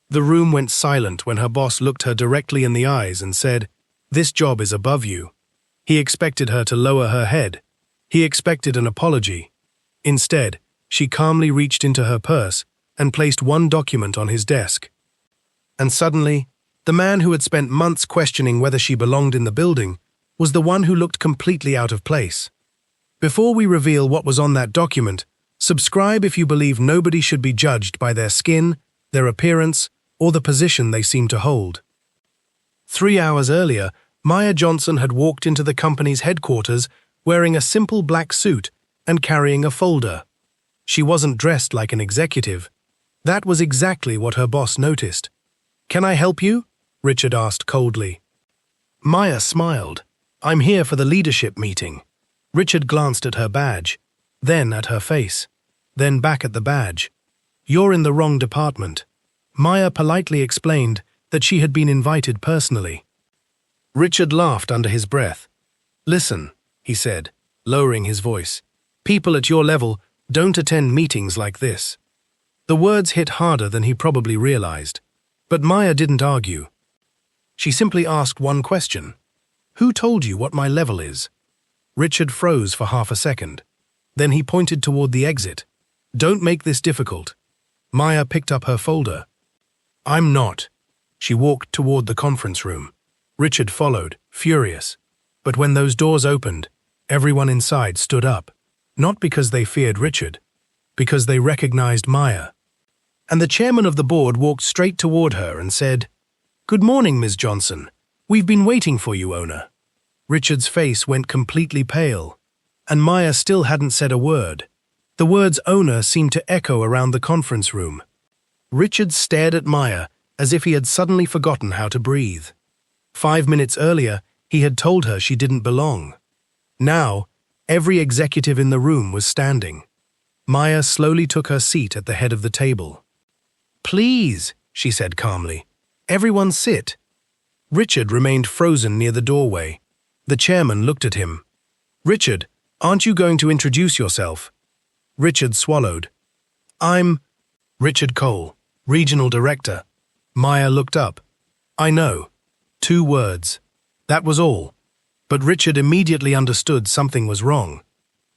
The room went silent when her boss looked her directly in the eyes and said, "This job is above you." He expected her to lower her head. He expected an apology. Instead, she calmly reached into her purse and placed one document on his desk. And suddenly, the man who had spent months questioning whether she belonged in the building was the one who looked completely out of place. Before we reveal what was on that document, subscribe if you believe nobody should be judged by their skin, their appearance, or the position they seem to hold. 3 hours earlier, Maya Johnson had walked into the company's headquarters wearing a simple black suit and carrying a folder. She wasn't dressed like an executive. That was exactly what her boss noticed. "Can I help you?" Richard asked coldly. Maya smiled. "I'm here for the leadership meeting." Richard glanced at her badge, then at her face, then back at the badge. "You're in the wrong department." Maya politely explained that she had been invited personally. Richard laughed under his breath. "Listen," he said, lowering his voice. "People at your level don't attend meetings like this." The words hit harder than he probably realized. But Maya didn't argue. She simply asked one question. "Who told you what my level is?" Richard froze for half a second. Then he pointed toward the exit. "Don't make this difficult." Maya picked up her folder. "I'm not." She walked toward the conference room. Richard followed, furious. But when those doors opened, everyone inside stood up. Not because they feared Richard, because they recognized Maya. And the chairman of the board walked straight toward her and said, "Good morning, Ms. Johnson. We've been waiting for you, owner." Richard's face went completely pale, and Maya still hadn't said a word. The words owner seemed to echo around the conference room. Richard stared at Maya as if he had suddenly forgotten how to breathe. 5 minutes earlier, he had told her she didn't belong. Now, every executive in the room was standing. Maya slowly took her seat at the head of the table. "Please," she said calmly. "Everyone sit." Richard remained frozen near the doorway. The chairman looked at him. "Richard, aren't you going to introduce yourself?" Richard swallowed. "I'm Richard Cole, Regional Director." Maya looked up. "I know." 2 words. That was all. But Richard immediately understood something was wrong.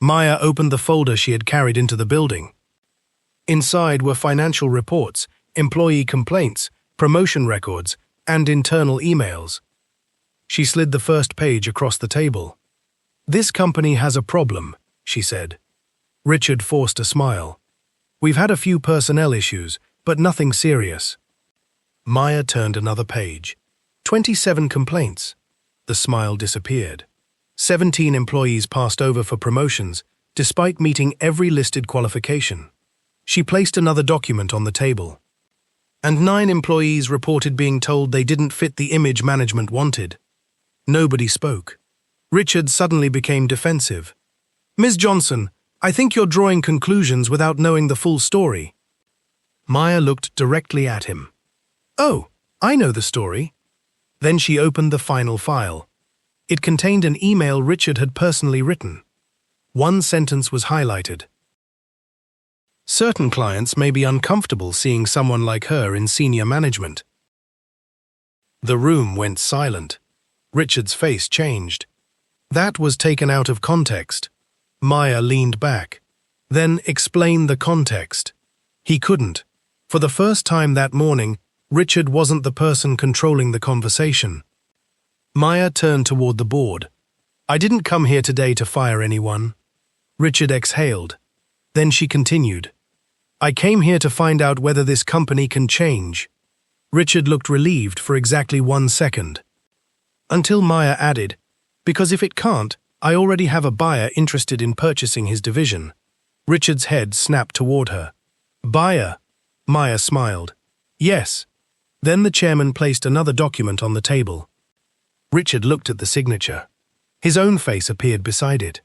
Maya opened the folder she had carried into the building. Inside were financial reports, employee complaints, promotion records, and internal emails. She slid the first page across the table. "This company has a problem," she said. Richard forced a smile. "We've had a few personnel issues, but nothing serious." Maya turned another page. 27 complaints. The smile disappeared. 17 employees passed over for promotions, despite meeting every listed qualification. She placed another document on the table. And 9 employees reported being told they didn't fit the image management wanted. Nobody spoke. Richard suddenly became defensive. "Ms. Johnson, I think you're drawing conclusions without knowing the full story." Maya looked directly at him. "Oh, I know the story." Then she opened the final file. It contained an email Richard had personally written. One sentence was highlighted. "Certain clients may be uncomfortable seeing someone like her in senior management." The room went silent. Richard's face changed. That was taken out of context. Maya leaned back. Then explain the context. He couldn't. For the first time that morning, Richard wasn't the person controlling the conversation. Maya turned toward the board. "I didn't come here today to fire anyone." Richard exhaled. Then she continued. "I came here to find out whether this company can change." Richard looked relieved for exactly 1 second. Until Maya added, "Because if it can't, I already have a buyer interested in purchasing his division." Richard's head snapped toward her. "Buyer?" Maya smiled. "Yes." Then the chairman placed another document on the table. Richard looked at the signature. His own face appeared beside it.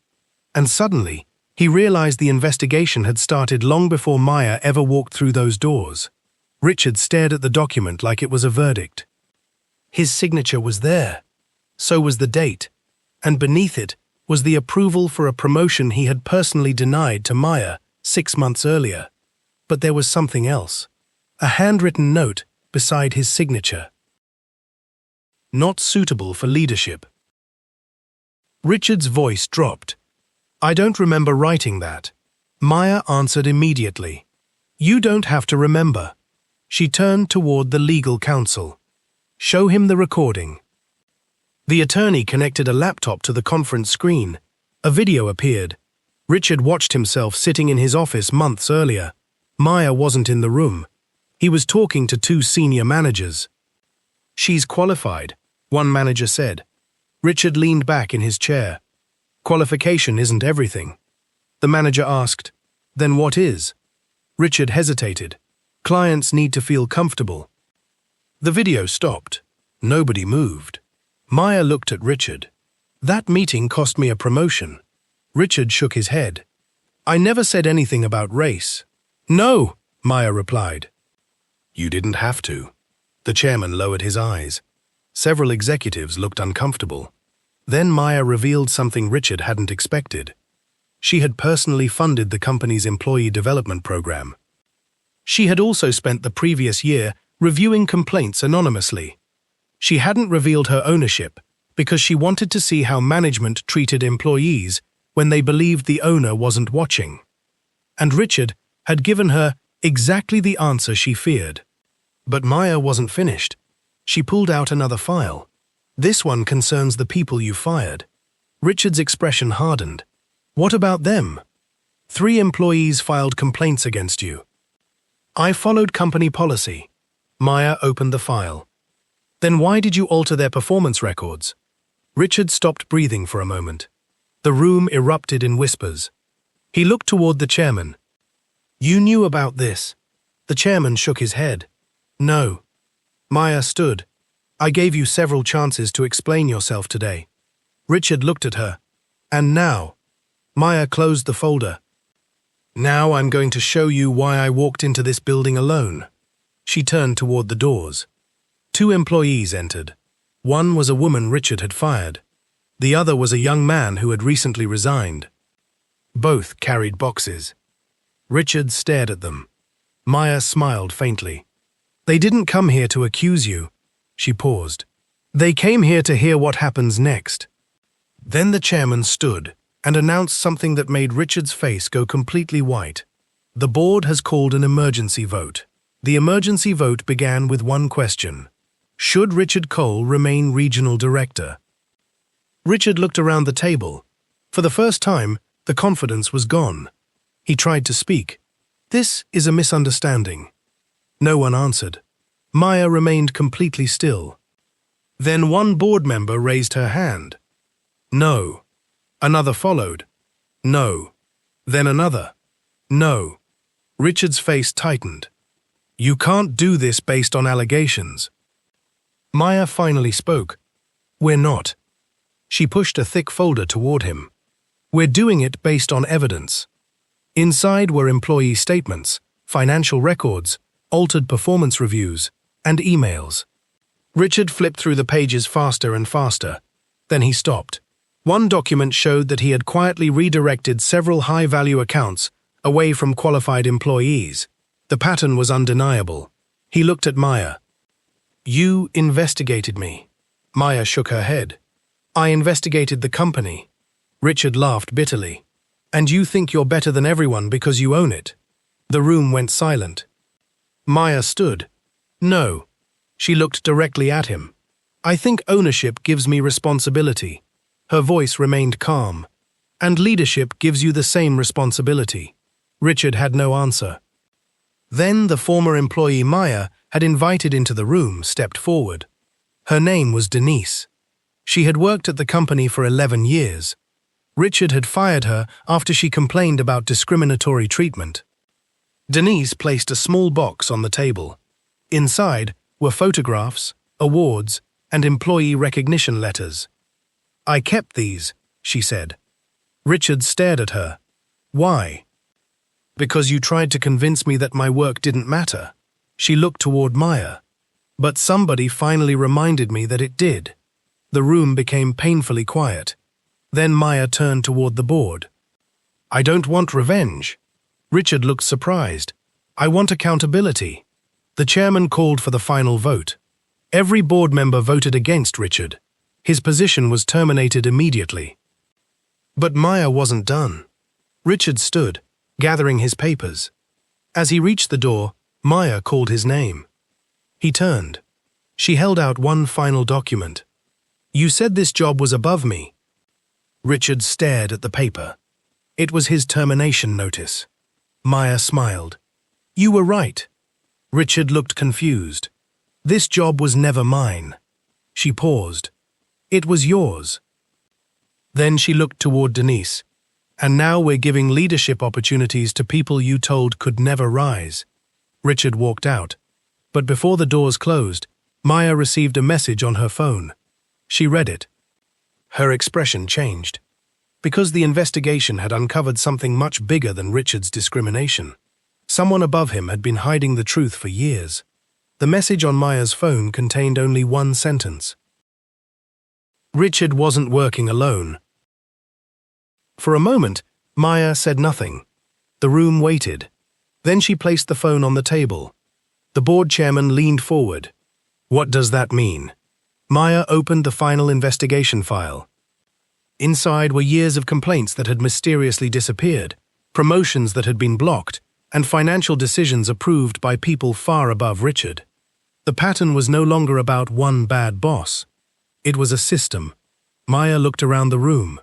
And suddenly, he realized the investigation had started long before Maya ever walked through those doors. Richard stared at the document like it was a verdict. His signature was there. So was the date. And beneath it was the approval for a promotion he had personally denied to Maya 6 months earlier. But there was something else. A handwritten note beside his signature. Not suitable for leadership. Richard's voice dropped. I don't remember writing that. Maya answered immediately. You don't have to remember. She turned toward the legal counsel. Show him the recording. The attorney connected a laptop to the conference screen. A video appeared. Richard watched himself sitting in his office months earlier. Maya wasn't in the room. He was talking to two senior managers. She's qualified, one manager said. Richard leaned back in his chair. Qualification isn't everything. The manager asked, then what is? Richard hesitated. Clients need to feel comfortable. The video stopped. Nobody moved. Maya looked at Richard. That meeting cost me a promotion. Richard shook his head. I never said anything about race. No, Maya replied. You didn't have to. The chairman lowered his eyes. Several executives looked uncomfortable. Then Maya revealed something Richard hadn't expected. She had personally funded the company's employee development program. She had also spent the previous year reviewing complaints anonymously. She hadn't revealed her ownership because she wanted to see how management treated employees when they believed the owner wasn't watching. And Richard had given her exactly the answer she feared. But Maya wasn't finished. She pulled out another file. This one concerns the people you fired. Richard's expression hardened. What about them? 3 employees filed complaints against you. I followed company policy. Maya opened the file. Then why did you alter their performance records? Richard stopped breathing for a moment. The room erupted in whispers. He looked toward the chairman. You knew about this. The chairman shook his head. No. Maya stood. I gave you several chances to explain yourself today. Richard looked at her. And now? Maya closed the folder. Now I'm going to show you why I walked into this building alone. She turned toward the doors. 2 employees entered. One was a woman Richard had fired. The other was a young man who had recently resigned. Both carried boxes. Richard stared at them. Maya smiled faintly. They didn't come here to accuse you. She paused. They came here to hear what happens next. Then the chairman stood and announced something that made Richard's face go completely white. The board has called an emergency vote. The emergency vote began with one question. Should Richard Cole remain regional director? Richard looked around the table. For the first time, the confidence was gone. He tried to speak. This is a misunderstanding. No one answered. Maya remained completely still. Then one board member raised her hand. No. Another followed. No. Then another. No. Richard's face tightened. You can't do this based on allegations. Maya finally spoke. We're not. She pushed a thick folder toward him. We're doing it based on evidence. Inside were employee statements, financial records, altered performance reviews, and emails. Richard flipped through the pages faster and faster. Then he stopped. One document showed that he had quietly redirected several high-value accounts away from qualified employees. The pattern was undeniable. He looked at Maya. You investigated me. Maya shook her head. I investigated the company. Richard laughed bitterly. And you think you're better than everyone because you own it. The room went silent. Maya stood. No. She looked directly at him. I think ownership gives me responsibility. Her voice remained calm. And leadership gives you the same responsibility. Richard had no answer. Then the former employee Maya had invited into the room stepped forward. Her name was Denise. She had worked at the company for 11 years. Richard had fired her after she complained about discriminatory treatment. Denise placed a small box on the table. Inside were photographs, awards, and employee recognition letters. I kept these, she said. Richard stared at her. Why? Because you tried to convince me that my work didn't matter. She looked toward Maya. But somebody finally reminded me that it did. The room became painfully quiet. Then Maya turned toward the board. I don't want revenge. Richard looked surprised. I want accountability. The chairman called for the final vote. Every board member voted against Richard. His position was terminated immediately. But Maya wasn't done. Richard stood, gathering his papers. As he reached the door, Maya called his name. He turned. She held out one final document. "You said this job was above me." Richard stared at the paper. It was his termination notice. Maya smiled. "You were right." Richard looked confused. "This job was never mine." She paused. "It was yours." Then she looked toward Denise. "And now we're giving leadership opportunities to people you told could never rise." Richard walked out. But before the doors closed, Maya received a message on her phone. She read it. Her expression changed. Because the investigation had uncovered something much bigger than Richard's discrimination. Someone above him had been hiding the truth for years. The message on Maya's phone contained only one sentence. Richard wasn't working alone. For a moment, Maya said nothing. The room waited. Then she placed the phone on the table. The board chairman leaned forward. "What does that mean?" Maya opened the final investigation file. Inside were years of complaints that had mysteriously disappeared, promotions that had been blocked, and financial decisions approved by people far above Richard. The pattern was no longer about one bad boss. It was a system. Maya looked around the room.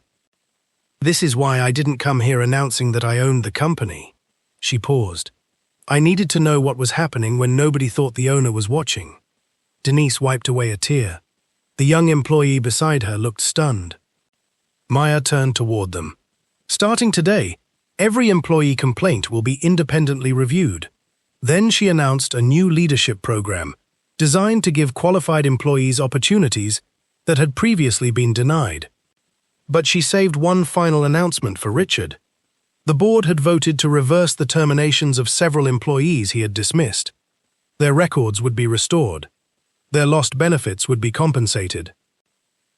"This is why I didn't come here announcing that I owned the company." She paused. "I needed to know what was happening when nobody thought the owner was watching." Denise wiped away a tear. The young employee beside her looked stunned. Maya turned toward them. "Starting today, every employee complaint will be independently reviewed." Then she announced a new leadership program designed to give qualified employees opportunities that had previously been denied. But she saved one final announcement for Richard. The board had voted to reverse the terminations of several employees he had dismissed. Their records would be restored. Their lost benefits would be compensated.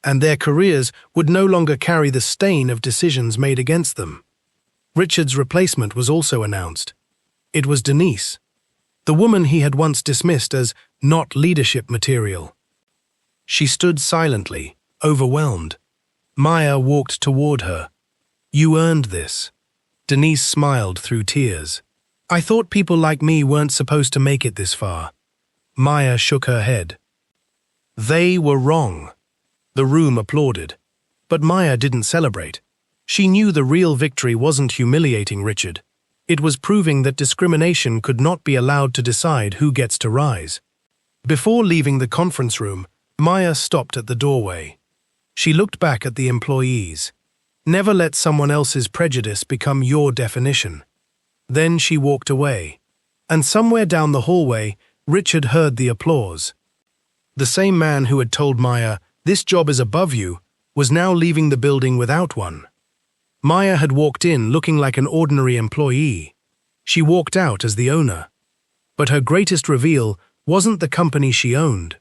And their careers would no longer carry the stain of decisions made against them. Richard's replacement was also announced. It was Denise, the woman he had once dismissed as not leadership material. She stood silently, overwhelmed. Maya walked toward her. "You earned this." Denise smiled through tears. "I thought people like me weren't supposed to make it this far." Maya shook her head. "They were wrong." The room applauded. But Maya didn't celebrate. She knew the real victory wasn't humiliating Richard. It was proving that discrimination could not be allowed to decide who gets to rise. Before leaving the conference room, Maya stopped at the doorway. She looked back at the employees. Never let someone else's prejudice become your definition. Then she walked away. And somewhere down the hallway, Richard heard the applause. The same man who had told Maya, "This job is above you," was now leaving the building without one. Maya had walked in looking like an ordinary employee. She walked out as the owner. But her greatest reveal wasn't the company she owned.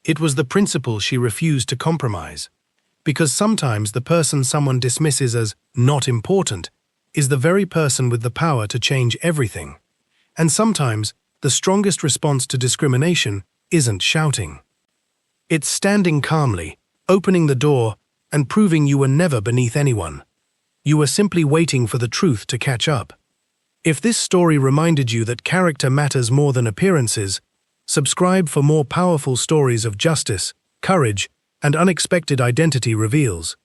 It was the principle she refused to compromise. Because sometimes the person someone dismisses as not important is the very person with the power to change everything. And sometimes the strongest response to discrimination isn't shouting. It's standing calmly, opening the door, and proving you were never beneath anyone. You were simply waiting for the truth to catch up. If this story reminded you that character matters more than appearances, subscribe for more powerful stories of justice, courage, and unexpected identity reveals.